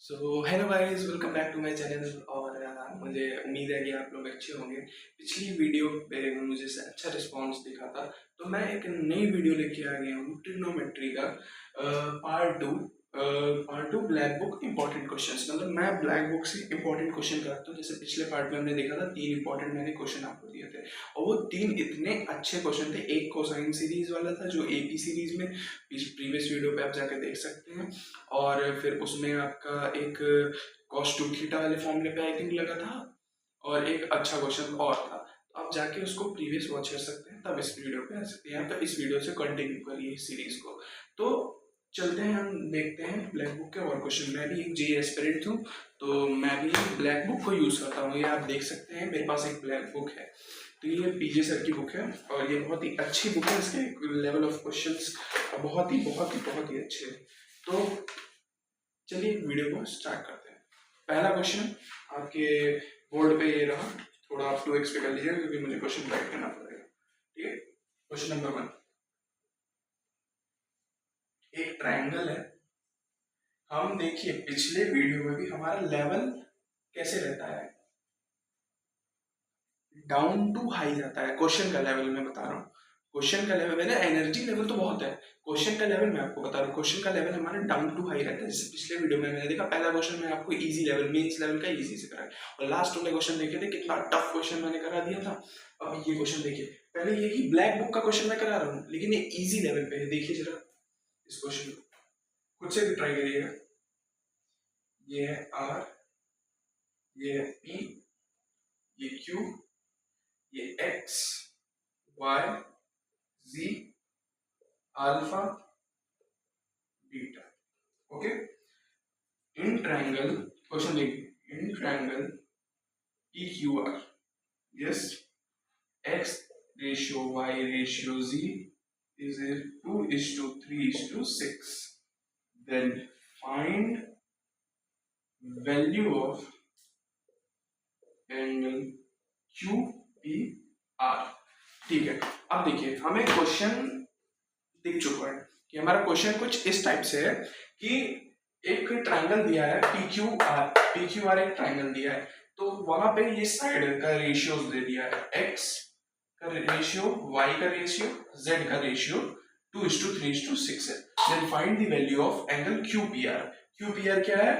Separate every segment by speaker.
Speaker 1: So hello guys, welcome back to my channel. और मुझे उम्मीद है कि आप लोग अच्छे होंगे। पिछली वीडियो पे मुझे से अच्छा रिस्पांस दिखा था, तो मैं एक नई वीडियो लेके आ गया हूँ ट्रिग्नोमेट्री का part two black book important questions. मतलब मैं ब्लैक बुक से इंपॉर्टेंट क्वेश्चन कराता हूँ। जैसे पिछले पार्ट में हमने देखा था, 3 इंपॉर्टेंट मैंने क्वेश्चन आपको दिए थे और वो 3 इतने अच्छे क्वेश्चन थे। एक कोसाइन सीरीज वाला था जो एपी सीरीज में, प्रीवियस वीडियो पे आप जाकर देख सकते हैं। और फिर उसमें आपका एक कॉस टू थीटा वाले फॉर्मूले पे आई थिंक लगा था, और एक अच्छा क्वेश्चन और था। तो आप जाके उसको प्रीवियस वॉच कर सकते हैं, तब इस वीडियो पे आ सकते हैं। तो इस वीडियो से कंटिन्यू करिए इस सीरीज को। तो चलते हैं, हम देखते हैं ब्लैक बुक के और क्वेश्चन। मैं भी एक जे एस्पिरेंट हूँ, तो मैं भी ब्लैक बुक को यूज करता हूँ। ये आप देख सकते हैं, मेरे पास एक ब्लैक बुक है। तो ये पीजे सर की बुक है और ये बहुत ही अच्छी बुक है। इसके लेवल ऑफ क्वेश्चंस बहुत ही अच्छे हैं। तो चलिए वीडियो को स्टार्ट करते हैं। पहला क्वेश्चन आपके बोर्ड पे ये रहा। थोड़ा आप 2x पे कर लीजिएगा क्योंकि मुझे क्वेश्चन राइट करना पड़ेगा। ठीक है, क्वेश्चन नंबर 1। एक ट्रायंगल है। हम देखिए पिछले वीडियो में भी हमारा लेवल कैसे रहता है, डाउन टू हाई जाता है। क्वेश्चन का लेवल मैं बता रहा हूँ, क्वेश्चन का लेवल है, एनर्जी लेवल तो बहुत है। क्वेश्चन का लेवल मैं आपको बता रहा हूँ, क्वेश्चन का लेवल हमारा डाउन टू हाई रहता है। जैसे पिछले वीडियो में मैंने देखा, पहला क्वेश्चन में आपको इजी लेवल, मेंस लेवल का इजी से कराया, और लास्ट वाले क्वेश्चन देखे थे कितना टफ क्वेश्चन मैंने करा दिया था। अब ये क्वेश्चन देखिए, पहले यही ब्लैक बुक का क्वेश्चन मैं करा रहा हूँ, लेकिन ये इजी लेवल पे है। देखिए जरा इस क्वेश्चन को खुद से भी ट्राई करिएगा। ये है आर, ये है पी, ये क्यू, ये X, Y, Z, alpha, beta. Okay, in triangle, question देखिए, in triangle P Q R, yes, X ratio Y ratio Z is 2:3:6, then find value of angle QPR। ठीक है, अब देखिए हमें क्वेश्चन दिख चुका है कि हमारा क्वेश्चन कुछ इस टाइप से है कि एक ट्रायंगल दिया है PQR एक ट्रायंगल दिया है। तो वहां पे ये साइड का रेशियो दे दिया है, x का रेशियो, y का रेशियो, z का रेशियो 2:3:6 है। Then find the value of angle QPR। QPR क्या है?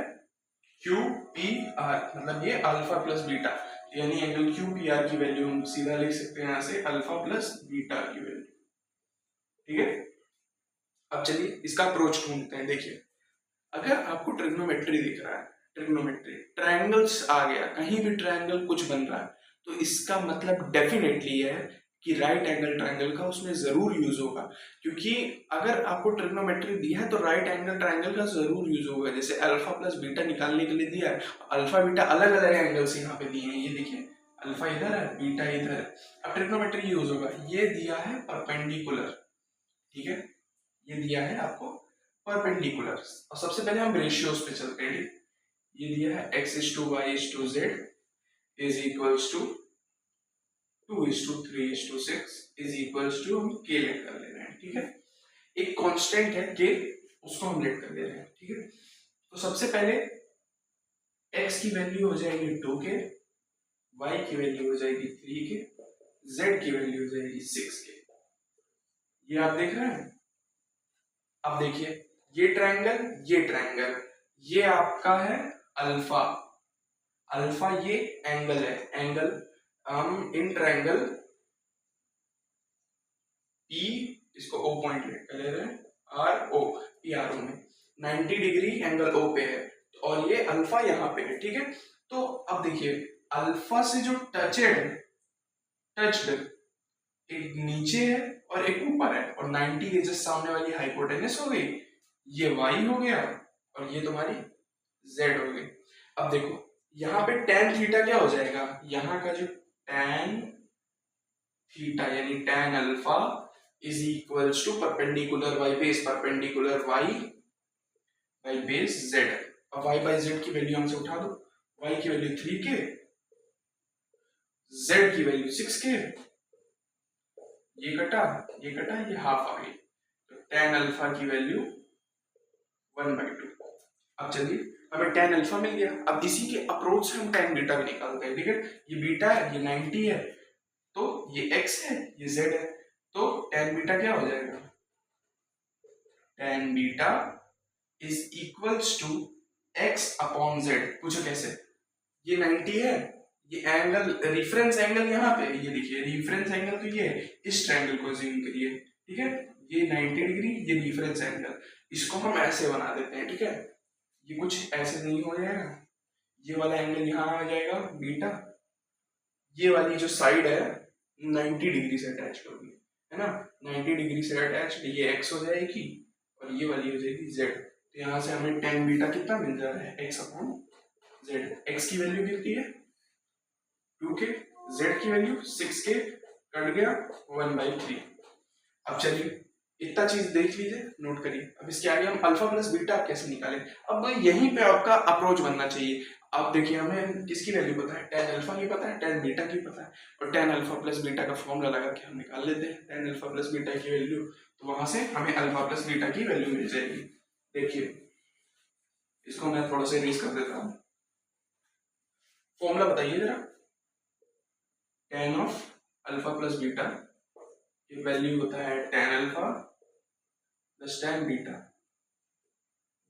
Speaker 1: QPR मतलब ये अल्फा प्लस बीटा, यानी एंगल QPR की वैल्यू हम सीधा लिख सकते हैं यहाँ से, अल्फा प्लस बीटा की वैल्यू। ठीक है, अब चलिए इसका अप्रोच ढूंढते हैं। देखिए, अगर आपको ट्रिग्नोमेट्री दिख रहा है, ट्रिग्नोमेट्री ट्रायंगल्स आ गया, कहीं भी ट्रायंगल कुछ बन रहा है, तो इसका मतलब डेफिनेटली है कि राइट एंगल ट्रायंगल का उसमें जरूर यूज होगा। क्योंकि अगर आपको ट्रिग्नोमेट्री दिया है तो राइट एंगल ट्रायंगल का जरूर यूज होगा। जैसे अल्फा प्लस बीटा निकालने के लिए दिया है, अल्फा बीटा अलग अलग एंगल्स यहाँ पे दिए हैं। ये देखिए, अल्फा इधर है, बीटा इधर है। अब ट्रिग्नोमेट्री यूज होगा। ये दिया है परपेंडिकुलर, ठीक है, ये दिया है आपको परपेंडिकुलर। और सबसे पहले हम रेशियोज पे चलते हैं। ये दिया है x:y:z is equals to 2:3:6 is equals to, हम k लेट कर ले रहे हैं। ठीक है, एक कांस्टेंट है k, उसको हम लेट कर ले रहे हैं। ठीक है, तो सबसे पहले x की वैल्यू हो जाएगी 2k, y की वैल्यू हो जाएगी 3k, z की वैल्यू हो जाएगी 6k। ये आप देख रहे हैं। अब देखिए, ये ट्रायंगल, ये आपका है अल्फा, अल्फा ये एंगल है, एंगल हम इन ट्रायंगल P, इसको O पॉइंट ले रहे हैं, R O, P R O में 90 डिग्री एंगल O पे है, और ये अल्फा यहाँ पे है। ठीक है, तो अब देखिए अल्फा से जो टच्ड एक नीचे है और एक ऊपर है, और 90 के जस्ट सामने वाली हाइपोटेनस हो गई, ये y हो गया, और ये तुम्हारी z हो गई। अब देखो यहाँ पे tan थीटा क्या हो जाएगा, यहाँ का जो tan थीटा यानी tan alpha is equals to perpendicular y base perpendicular y by base z। अब y बाई z की वैल्यू हमसे उठा दो, y की वैल्यू 3k, z की वैल्यू 6k, ये कटा, ये हाफ आ गई, तो tan अल्फा की वैल्यू 1/2। अब चलिए हमें tan अल्फा मिल गया। अब इसी के अप्रोच से हम tan बीटा भी निकालते हैं, ठीक है। ये बीटा है, ये 90 है, तो ये x है, ये z है, तो tan बीटा क्या हो जाएगा, tan beta is equals to x upon z। पूछो कैसे, ये 90 है, ये एंगल रेफरेंस एंगल यहाँ पे, ये देखिए रेफरेंस एंगल तो ये है, इस ट्रायंगल को ज़ूम करिए, ठीक है, ये 90 डिग्री, ये रेफरेंस एंगल, इसको हम ऐसे बना देते हैं, ठीक है। ये कुछ ऐसे नहीं हो जाएगा, ये वाला एंगल यहाँ आ जाएगा बीटा, ये वाली जो साइड है 90 डिग्री से अटैच होगी, है ना, 90 डिग्री से अटैच, ये x हो जाएगी और ये वाली हो जाएगी z। तो यहाँ से हमें tan बीटा कितना मिल जा रहा है, x अपॉन z। x की वैल्यू कितनी है 2k, z की वैल्यू 6k, कट गया 1/3। अब चलिए इतना चीज देख लीजिए, नोट करिए। अब इसके आगे हम अल्फा प्लस बीटा कैसे निकालें, अब यहीं पे आपका अप्रोच बनना चाहिए। अब देखिए हमें किसकी वैल्यू पता है, tan अल्फा की पता है, tan बीटा की पता है, और tan अल्फा प्लस बीटा का फॉर्मूला लगा के हम निकाल लेते हैं tan अल्फा प्लस बीटा की वैल्यू, तो वहां से हमें अल्फा प्लस बीटा की वैल्यू मिल जाएगी। देखिए इसको मैं थोड़ा सा इरेज कर देता हूँ, फॉर्मूला बताइए जरा, tan of alpha plus beta की वैल्यू होता है tan alpha plus tan beta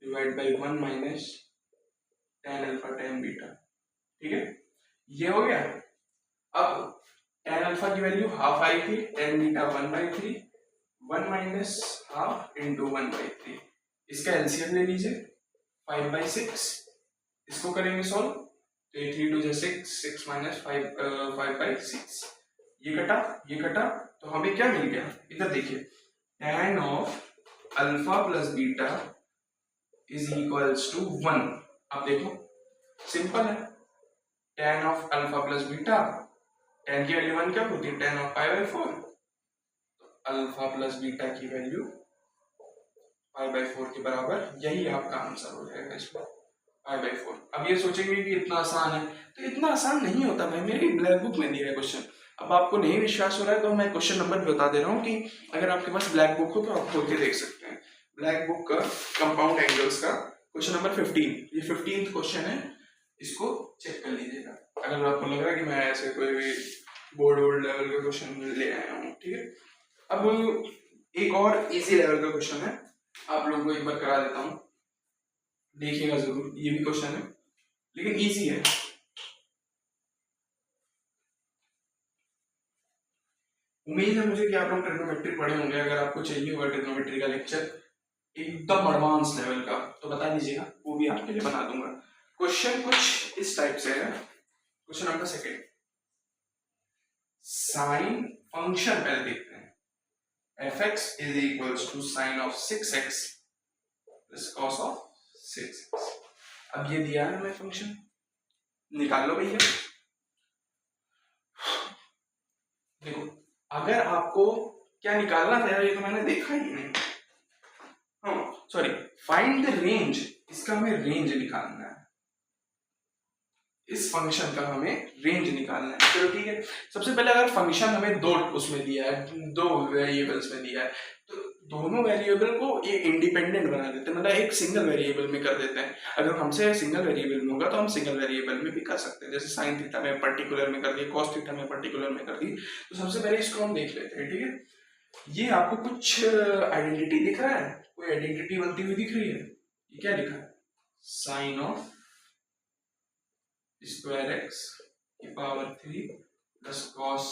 Speaker 1: divide by 1 minus tan alpha tan beta, ठीक है, ये हो गया। अब tan अल्फा की वैल्यू हाफ आई थी, tan beta 1/3, 1 minus half into 1/3, इसका एलसीएम ले लीजिए 5/6, इसको करेंगे सॉल्व, तो 3 2 6, 6 माइनस 5/6, ये कटा, तो हमें क्या मिल गया, इधर देखिए tan of alpha plus beta is equals to 1। अब देखो सिंपल है, tan of alpha plus beta, tan की वैल्यू 1 क्या होती है, tan ऑफ π/4, तो अल्फा प्लस बीटा की वैल्यू π/4 के बराबर, यही आपका आंसर हो जाएगा इसमें π/4। अब ये सोचेंगे कि इतना आसान है, तो इतना आसान नहीं होता भाई, मेरी ब्लैक बुक में दिया है क्वेश्चन। अब आपको नहीं विश्वास हो रहा है तो मैं क्वेश्चन नंबर भी बता दे रहा हूँ कि अगर आपके पास ब्लैक बुक हो तो आप खोल के देख सकते हैं। ब्लैक बुक का कंपाउंड एंगल्स का क्वेश्चन नंबर 15, ये 15th क्वेश्चन है, इसको चेक कर लीजिएगा अगर आपको लग रहा है कि मैं ऐसे कोई भी बोर्ड लेवल का क्वेश्चन ले आया हूँ, ठीक है। अब एक और इजी लेवल का क्वेश्चन है, आप लोगों को एक बार करा देता हूँ, देखिएगा जरूर, ये भी क्वेश्चन है लेकिन इजी है। उम्मीद है मुझे कि आप लोग ट्रिग्नोमेट्री पढ़े होंगे, अगर आपको चाहिए होगा ट्रिग्नोमेट्री का लेक्चर एकदम एडवांस लेवल का तो बता दीजिएगा, वो भी आपके लिए बना दूंगा। क्वेश्चन कुछ इस टाइप से है, क्वेश्चन नंबर 2, साइन फंक्शन पहले देखते हैं, fx is equals to sine of 6x plus cos of 6x। अब ये दिया है हमें फंक्शन, निकाल लो भैया। देखो अगर आपको क्या निकालना था ये तो मैंने देखा ही नहीं, हाँ सॉरी, फाइंड द रेंज, इसका हमें रेंज निकालना है, इस फंक्शन का हमें रेंज निकालना है। चलो ठीक है, सबसे पहले अगर फंक्शन हमें दो उसमें दिया है, दो वेरिएबल्स में दिया है, तो दोनों वेरिएबल को ये इंडिपेंडेंट बना देते हैं, मतलब एक सिंगल वेरिएबल में कर देते हैं। अगर हमसे सिंगल वेरिएबल में होगा तो हम सिंगल वेरिएबल में भी कर सकते हैं, जैसे साइन थीटा में पर्टिकुलर में कर दी, कॉस थीटा में पर्टिकुलर में कर दी। तो सबसे पहले इसको हम देख लेते हैं, ठीक है। ये आपको कुछ आइडेंटिटी दिख रहा है, कोई आइडेंटिटी बनती हुई दिख रही है, ये क्या लिखा है, साइन ऑफ स्क्वायर एक्स की power 3 plus cos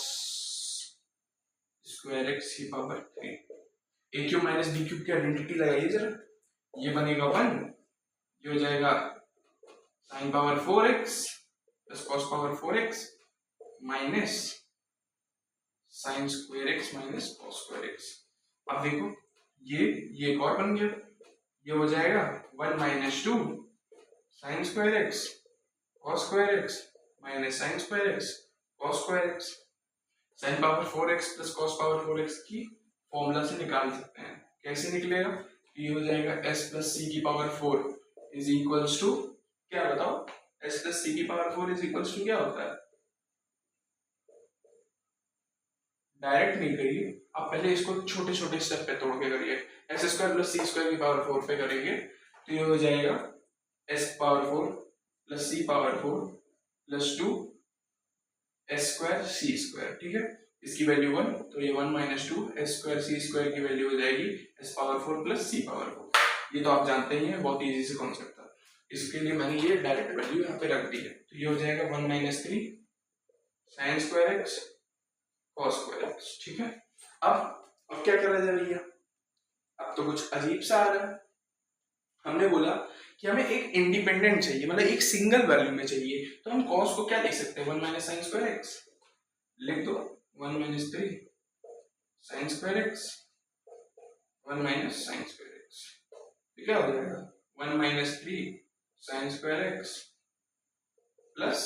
Speaker 1: square x की पावर 3, ए क्यूब माइनस बी क्यूब की आइडेंटिटी लगाइए जरा, ये बनेगा 1, ये हो जाएगा sine power 4x plus cos power 4x minus sine square x minus cos square x. अब देखो ये एक और बन गया, ये हो जाएगा 1 minus 2 sine square x cos square x minus sine square x cos square x. Sine power 4x plus cos power 4x की फॉर्मूला से निकाल सकते हैं, कैसे निकलेगा, ये हो जाएगा s प्लस सी की पावर 4 इज इक्वल्स टू क्या बताओ, s प्लस सी की पावर 4 इज इक्वल्स टू क्या होता है, डायरेक्ट नहीं करिए आप, पहले इसको छोटे छोटे स्टेप पे तोड़ के करिए, s स्क्वायर प्लस सी स्क्वायर की पावर 4 पे करेंगे तो ये हो जाएगा एस पावर 4 प्लस सी पावर 4 प्लस 2 एस स्क्वायर सी स्क्वायर, ठीक है। इसकी वैल्यू 1, तो ये 1 माइनस 2 एस स्क्वायर सी स्क्वायर की वैल्यू हो जाएगी एस पावर 4 प्लस सी पावर 4। ये तो आप जानते ही हैं, बहुत इजी से कॉन्सेप्ट था। इसके लिए मैंने ये डायरेक्ट वैल्यू यहाँ पे रख दी है, तो ये हो जाएगा 1 minus 3 sine square x cos square x, ठीक है। अब क्या करा जाए भैया, अब तो कुछ अजीब सा आ रहा है। हमने बोला कि हमें एक इंडिपेंडेंट चाहिए, मतलब एक सिंगल वैल्यू में चाहिए, तो हम कॉस को क्या लिख सकते हैं, 1 माइनस साइन स्क्वायर एक्स लिख दो, 1 minus 3 sine square x 1 minus sine square x, तो क्या हो जाएगा 1 minus 3 sine square x plus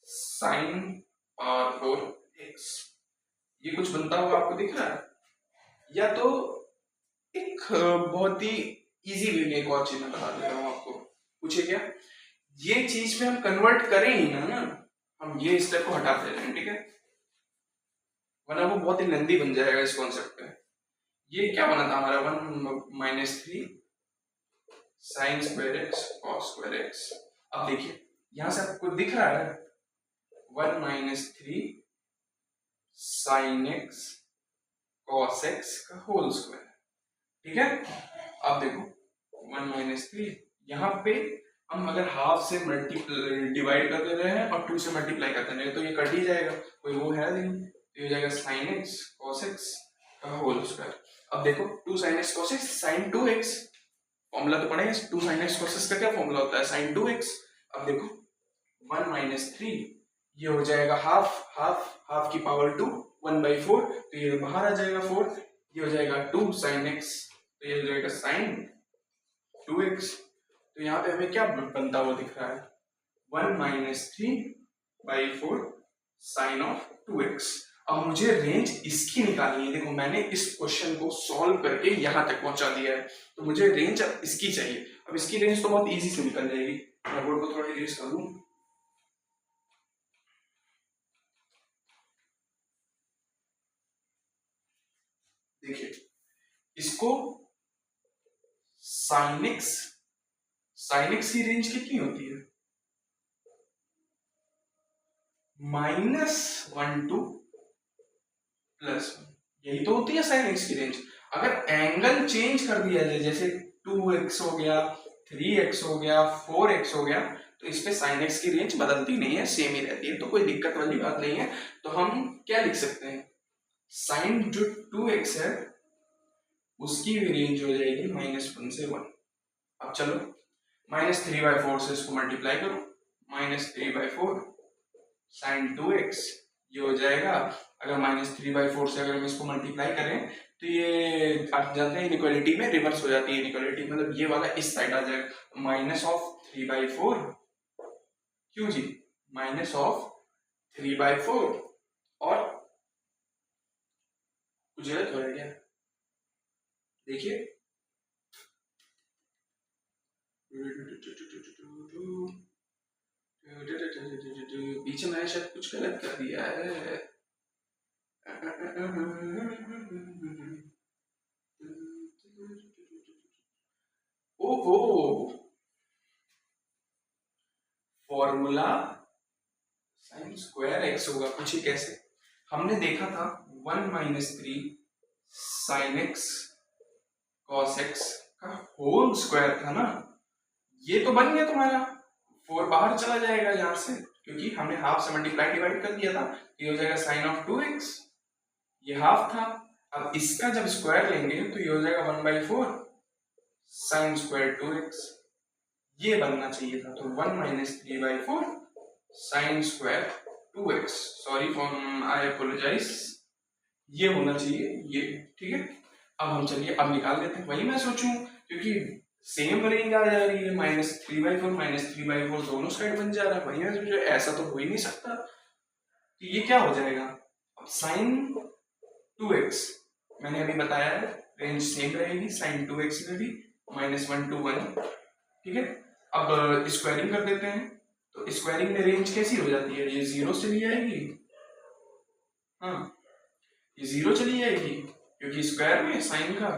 Speaker 1: sine power 4 x. ये कुछ बनता हुआ आपको दिख रहा है? या तो एक बहुत ही इजी वे में एक और चीज मैं बता देता हूँ आपको। पूछे क्या, ये चीज में हम कन्वर्ट करें ही ना, हम ये स्टेप को हटा दे रहे हैं, ठीक है, वरना वो बहुत ही लेंदी बन जाएगा इस कॉन्सेप्ट पे। ये क्या बना था हमारा 1 minus 3 sine square x cos square x. अब देखिए यहां से आपको दिख रहा है 1 minus 3 sign x cos x का होल स्क्वायर, ठीक है। अब देखो 1 माइनस 3, यहाँ पे हम अगर हाफ से डिवाइड कर दे रहे हैं और 2 से मल्टीप्लाई करते हैं तो ये कट ही जाएगा, कोई वो है नहीं, तो ये हो जाएगा साइन एक्स कॉस एक्स का होल स्क्वायर। अब देखो 2 sine x cos x sine 2x, formula तो पढ़ेंगे 2 साइन एक्स कॉस एक्स का क्या फॉर्मूला होता है, साइन 2x। अब देखो 1 माइनस 3, ये हो जाएगा हाफ की पावर 2 1/4, तो ये बाहर आ जाएगा 4, ये हो जाएगा 2 साइन एक्स, तो ये हो जाएगा साइन 2x। तो यहाँ पे हमें क्या बनता हुआ दिख रहा है 1 माइनस 3/4 साइन ऑफ 2x। अब मुझे रेंज इसकी निकालनी है। देखो मैंने इस क्वेश्चन को सॉल्व करके यहाँ तक पहुंचा दिया है, तो मुझे रेंज अब इसकी चाहिए। अब इसकी रेंज तो बहुत इजी से निकल जाएगी, मैं बोर्ड को थोड़ा इरेज कर दूं। देखिए इसको साइन एक्स की रेंज कितनी होती है, -1 to +1, यही तो होती है साइन एक्स की रेंज। अगर एंगल चेंज कर दिया जाए, जैसे 2x हो गया 3x हो गया 4x हो गया, तो इस पे साइन एक्स की रेंज बदलती नहीं है, सेम ही रहती है, तो कोई दिक्कत वाली बात नहीं है। तो हम क्या लिख सकते हैं, साइन जो 2x है उसकी भी रेंज हो जाएगी -1 से 1। अब चलो -3/4 से इसको मल्टीप्लाई करो, -3/4 साइन 2x, ये हो जाएगा, अगर -3/4 से अगर हम इसको मल्टीप्लाई करें तो ये आप जानते हैं इनइक्वालिटी में रिवर्स हो जाती है इनइक्वालिटी, मतलब ये वाला इस साइड आ जाएगा, -3/4 क्यों जी, -3/4 और कुछ गलत हो रहा है क्या, देखिए पीछे मैंने शायद कुछ गलत कर दिया है। ओहो, फॉर्मूला साइन स्क्वायर एक्स होगा, पूछिए कैसे। हमने देखा था 1 minus 3 sign x cos x का होल स्क्वायर था ना, ये तो बन गया तुम्हारा, 4 बाहर चला जाएगा यहां से, क्योंकि हमने हाफ से मल्टीप्लाई डिवाइड कर दिया था, ये हो जाएगा साइन ऑफ 2x, ये हाफ था। अब इसका जब स्क्वायर लेंगे तो ये हो जाएगा 1/4 साइन स्क्वायर 2x, ये बनना चाहिए था, तो 1 minus 3/4 sine square 2x, sorry for I apologise, ये होना चाहिए ये, ठीक है। अब हम चलिए अब निकाल देते हैं, वही मैं सोचूं, क्योंकि सेम रेंज आ जा रही है, -3/4 दोनों साइड बन जा रहा है, वही मैं सोचूं ऐसा तो हो ही नहीं सकता, तो ये क्या हो जाएगा, अब साइन 2x मैंने अभी बताया है रेंज सेम रहेगी, साइन 2x में भी -1 to 1, ठीक है। अब स्क्वायरिंग कर देते हैं, तो स्क्वायरिंग में रेंज कैसी हो जाती है, ये 0 चली जाएगी, हाँ ये 0 चली जाएगी, क्योंकि स्क्वायर में साइन का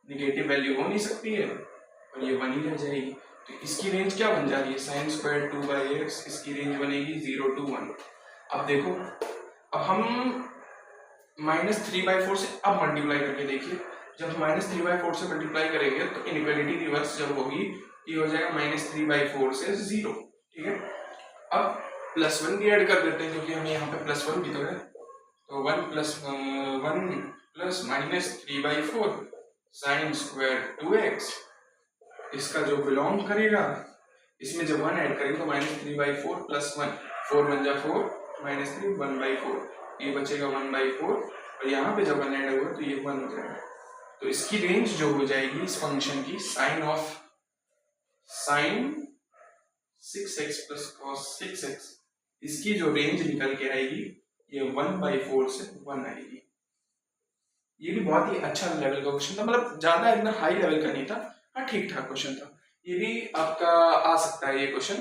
Speaker 1: निगेटिव वैल्यू हो नहीं सकती है, और ये 1 ही रह जाएगी। तो इसकी रेंज क्या बन जा रही है, साइन स्क्वायर 2/x, इसकी रेंज बनेगी 0 to 1। अब देखो, अब हम -3/4 से अब मल्टीप्लाई करके देखिए, जब -3/4 से मल्टीप्लाई करेंगे तो इनइक्वालिटी रिवर्स जब होगी, ये हो जाएगा -3/4 से 0। ठीक है, अब +1 भी ऐड कर देते हैं क्योंकि हमें यहाँ पे +1 भी तो है, तो 1 प्लस -3/4 साइन स्क्वायर 2x, इसका जो बिलोंग करेगा इसमें जब 1 ऐड करेंगे तो -3/4 + 1, 4 1 जा 4, -3 1/4, ये बचेगा 1/4, और यहाँ पे जब 1 ऐड होगा तो ये 1 हो जाएगा। तो इसकी रेंज जो हो जाएगी इस फंक्शन की, साइन 6x + cos 6x, इसकी जो रेंज निकल के आएगी ये 1/4 से 1 आएगी। ये भी बहुत ही अच्छा लेवल का क्वेश्चन था, मतलब ज्यादा इतना हाई लेवल का नहीं था, हाँ ठीक ठाक क्वेश्चन था। ये भी आपका आ सकता है ये क्वेश्चन,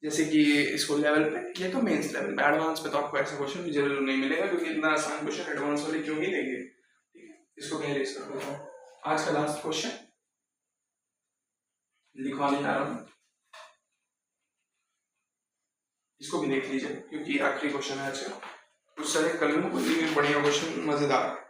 Speaker 1: जैसे कि इसको लेवल पे, ये तो मेंस लेवल पे, एडवांस पे तो आपको ऐसा क्वेश्चन जरूर नहीं मिलेगा क्योंकि इतना आसान क्वेश्चन एडवांस वाले क्यों ही देंगे। ठीक है, इसको मैं इरेज कर देता हूँ। आज का लास्ट क्वेश्चन लिखवाने जा रहा हूँ, इसको भी देख लीजिए क्योंकि आखिरी क्वेश्चन है आज का। कुछ सारे कल में कोई बढ़िया क्वेश्चन मजेदार।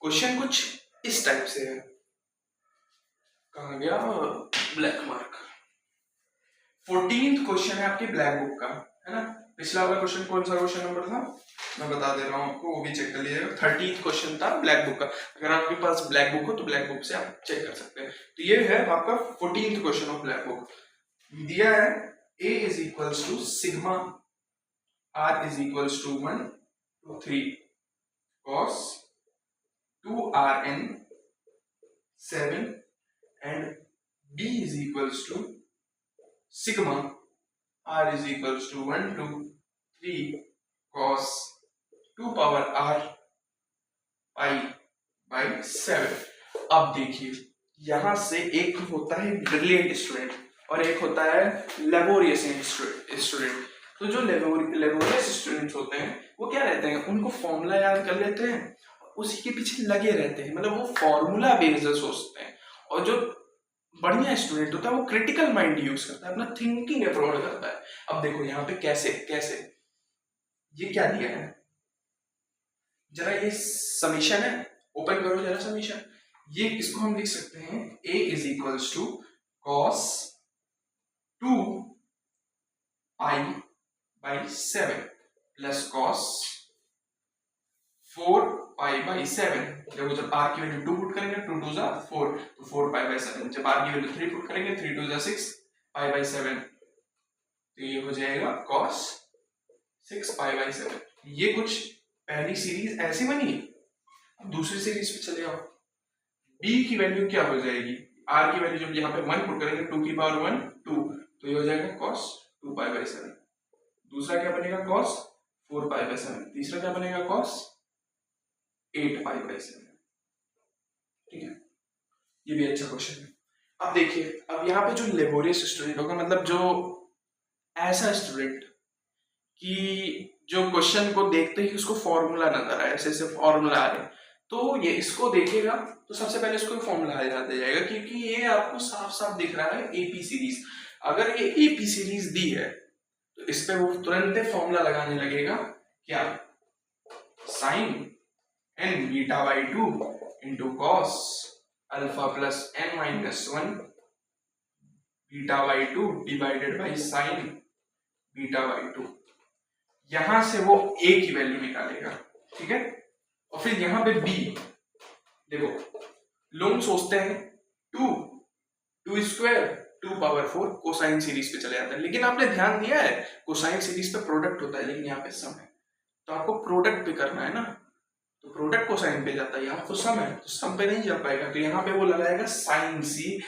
Speaker 1: क्वेश्चन कुछ इस टाइप से है, कहाँ गया ब्लैक मार्क। 14th क्वेश्चन है आपके ब्लैक बुक का, है ना। पिछला वाला क्वेश्चन कौन सा क्वेश्चन नंबर था मैं बता दे रहा हूँ आपको, वो भी चेक कर लीजिएगा। 30th क्वेश्चन था ब्लैक बुक का, अगर आपके पास ब्लैक बुक हो तो ब्लैक बुक से आप चेक कर सकते हैं। तो ये है आपका 14th question of black book. दिया है a = sigma r = 1 to 3 cos 2rn 7 and b = sigma r = 1 to 3 cos 2 power r pi/7। अब देखिए, यहां से एक होता है ब्रिलियंट स्टूडेंट और एक होता है लेबोरियस स्टूडेंट। तो जो लेबोरियस स्टूडेंट्स होते हैं वो क्या रहते हैं, उनको फॉर्मूला याद कर लेते हैं, उसी के पीछे लगे रहते हैं, मतलब वो फॉर्मूला बेस्ड सोचते हैं। और जो बढ़िया स्टूडेंट होता है वो क्रिटिकल माइंड यूज करता है, अपना थिंकिंग अप्रोच करता है। अब देखो यहाँ पे कैसे ये क्या दिया है, जरा ये समीशन है, ओपन करो जरा समीशन। ये इसको हम लिख सकते हैं a = cos 2 pi/7 plus cos 4 pi/7। देखो जब r की वैल्यू 2 पुट करेंगे 2 2 जा 4, तो 4 pi/7। जब r की वैल्यू 3 पुट करेंगे 3 2 जा 6 pi/7, तो ये हो जाएगा cos 6 pi/7। ये कुछ पहली सीरीज ऐसी बनी। अब दूसरी सीरीज पे चले आओ, b की वैल्यू क्या हो जाएगी, r की वैल्यू जब यहाँ पे 1 पुट करेंगे 2 की पावर 1 2, तो ये हो जाएगा cos 2 pi/7। दूसरा क्या बनेगा cos 4 pi/7, तीसरा क्या बनेगा cos 8 pi/7। ठीक है, ये भी अच्छा क्वेश्चन है। अब देखिए, अब यहाँ पे जो लेबोरियस स्टूडेंट होगा, मतलब जो ऐसा स्टूडेंट कि जो क्वेश्चन को देखते ही उसको फॉर्मूला नजर आए, ऐसे फॉर्मूला आ रहे, तो ये इसको देखेगा तो सबसे पहले इसको फॉर्मूला याद आ जाएगा क्योंकि ये आपको साफ साफ दिख रहा है एपी सीरीज। अगर ये एपी सीरीज दी है तो इस पे वो तुरंत फॉर्मूला लगाने लगेगा, क्या, sine n β/2 into cos alpha plus n-1 β/2 divided by sine β/2। यहां से वो a की वैल्यू निकालेगा, ठीक है। और फिर यहां पे b, देखो लोग सोचते हैं 2 स्क्वायर 2 पावर 4 कोसाइन सीरीज पे चले जाते हैं, लेकिन आपने ध्यान दिया है कोसाइन सीरीज पे प्रोडक्ट होता है लेकिन यहाँ पे सम है, तो आपको प्रोडक्ट पे करना है ना, तो प्रोडक्ट कोसाइन पे जाता है, यहाँ तो सम है तो सम पे नहीं जा पाएगा, तो यहाँ पे वो लगाएगा साइन सी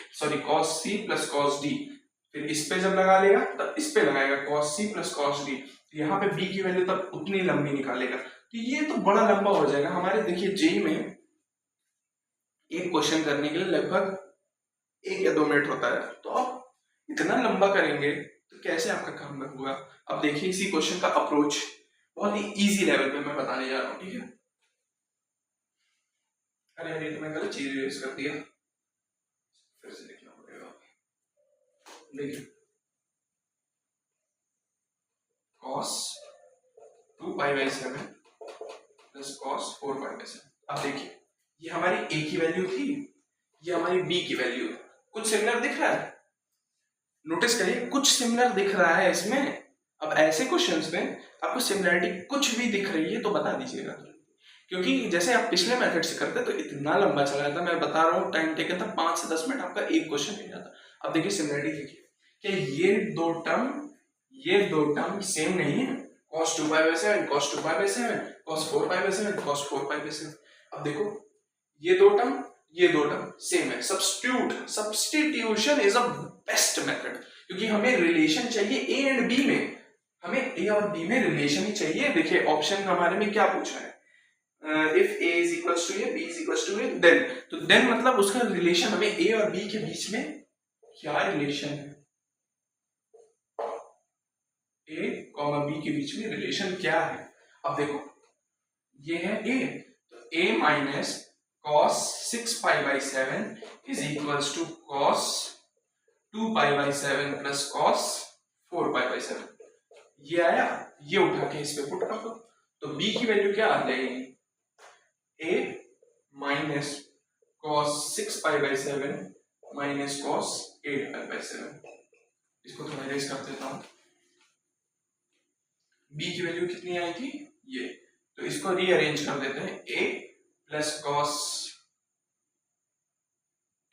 Speaker 1: cos c plus cos d। फिर इस पे जब लगा लेगा तब इस पे लगाएगा cos c plus cos d, तो यहाँ पे b की वैल्यू तब उतनी लंबी निकालेगा। तो ये तो बड़ा लंबा हो जाएगा। हमारे देखिए जेई में एक क्वेश्चन करने के लिए लगभग 1 या 2 मिनट होता है, तो आप इतना लंबा करेंगे तो कैसे आपका काम होगा। अब देखिए इसी क्वेश्चन का अप्रोच बहुत ही इजी लेवल पे मैं बताने जा रहा हूँ, ठीक है। अरे अरे तो मैं गलत चीज यूज कर दिया, फिर से लिखना पड़ेगा। देखिए cos 2π/7 प्लस cos 4π/7। अब देखिए ये हमारी a की वैल्यू थी, ये हमारी b की वैल्यू है। कुछ सिमिलर दिख रहा है, नोटिस करिए कुछ सिमिलर दिख रहा है इसमें। अब ऐसे क्वेश्चंस में आपको सिमिलरिटी कुछ भी दिख रही है तो बता दीजिएगा, क्योंकि जैसे आप पिछले मेथड से करते तो इतना लंबा चला जाता। मैं बता रहा हूँ टाइम टेकन था 5 से 10 मिनट आपका एक क्वेश्चन नहीं जाता। अब देखिए सिमिलरिटी देखिए कि ये दो टर्म सेम नहीं है। cos 2π/7 cos 2π/7 cos 4π/7 cos 4π/7। अब देखो ये दो टर्म सेम है। Substitution is a best method, क्योंकि हमें रिलेशन चाहिए ए एंड बी में, हमें ए और बी में रिलेशन ही चाहिए। देखिए ऑप्शन हमारे में क्या पूछा है, if a is equals to a, b is equals to a, then तो then मतलब उसका रिलेशन हमें a और b के बीच में क्या रिलेशन है, a कॉमा b के बीच में रिलेशन क्या है। अब देखो ये है a, तो a minus cos 6π/7 is equals to cos 2π/7 plus cos 4π/7। ये आया, ये उठा के इस पे पुट कर दो, तो b की वैल्यू क्या आ जाएगी, a minus cos 6π/7 minus cos 8π/7। इसको थोड़ा इरेज कर देता हूं। b की वैल्यू कितनी आएगी, ये, तो इसको रीअरेंज कर देते हैं, a plus cos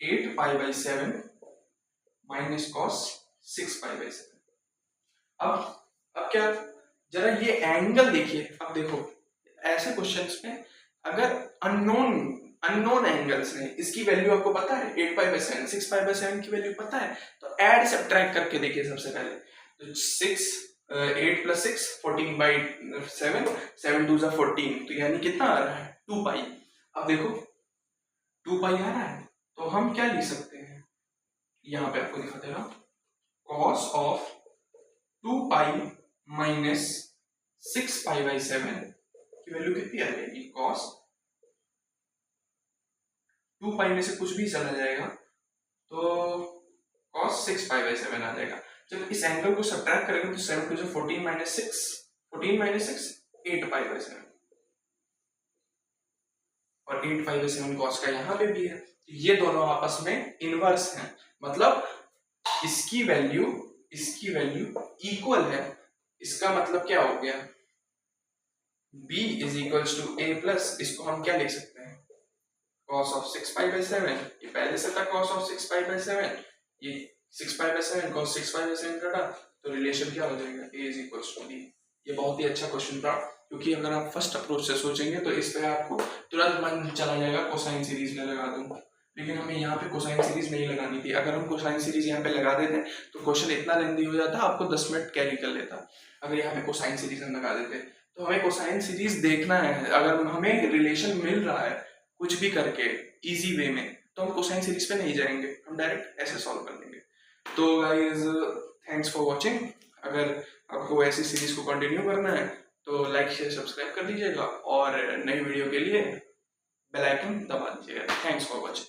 Speaker 1: 8π/7 minus cos 6π/7। अब क्या, जरा ये एंगल देखिए। अब देखो ऐसे क्वेश्चंस में अगर अननोन एंगल्स ने, इसकी वैल्यू आपको पता है 8π/7 6π/7 की वैल्यू पता है, तो ऐड सब्ट्रैक्ट करके देखिए सबसे पहले। तो 8 + 6 14/7 7 2 14, तो यानी कितना आ रहा है 2π। अब देखो 2π आ रहा है, तो हम क्या लिख सकते हैं, यहाँ पे आपको दिखा दे रहा हूं, cos ऑफ 2π माइनस 6π/7 की वैल्यू कितनी आ जाएगी, cos 2π में से कुछ भी चला जाएगा तो cos 6π/7 आ जाएगा। जब इस एंगल को सब्ट्रैक्ट करेंगे तो 7 2 14 माइनस 6 8π/7, और 8π/7 cos का यहाँ पे भी है, ये दोनों आपस में इनवर्स हैं, मतलब इसकी वैल्यू इक्वल है। इसका मतलब क्या हो गया, b is equals to a plus, इसको हम क्या लिख सकते हैं, cos ऑफ 6π/7, ये पहले से था cos ऑफ 6π/7, ये 6π/7 cos 6π/7 कटा, तो रिलेशन क्या हो जाएगा, a is equals to b। ये बहुत ही अच्छा क्वेश्चन था, क्योंकि अगर आप फर्स्ट अप्रोच से सोचेंगे तो इस पे आपको तुरंत मन चला जाएगा कोसाइन सीरीज में लगा दूं, लेकिन हमें यहाँ पे कोसाइन सीरीज नहीं लगानी थी। अगर हम कोसाइन सीरीज यहाँ पे लगा देते तो क्वेश्चन इतना लेंदी हो जाता, आपको 10 मिनट कैरी कर लेता। अगर यहाँ पे कोसाइन सीरीज हम लगा देते, तो हमें कोसाइन सीरीज देखना है। अगर हमें रिलेशन मिल रहा है कुछ भी करके इजी वे में, तो हम कोसाइन सीरीज पे नहीं जाएंगे, हम डायरेक्ट ऐसे सॉल्व कर लेंगे। तो गाइज थैंक्स फॉर वॉचिंग। अगर आपको ऐसी सीरीज को कंटिन्यू करना है तो लाइक शेयर सब्सक्राइब कर दीजिएगा, और नई वीडियो के लिए बेल आइकन दबा दीजिएगा। Thanks for watching.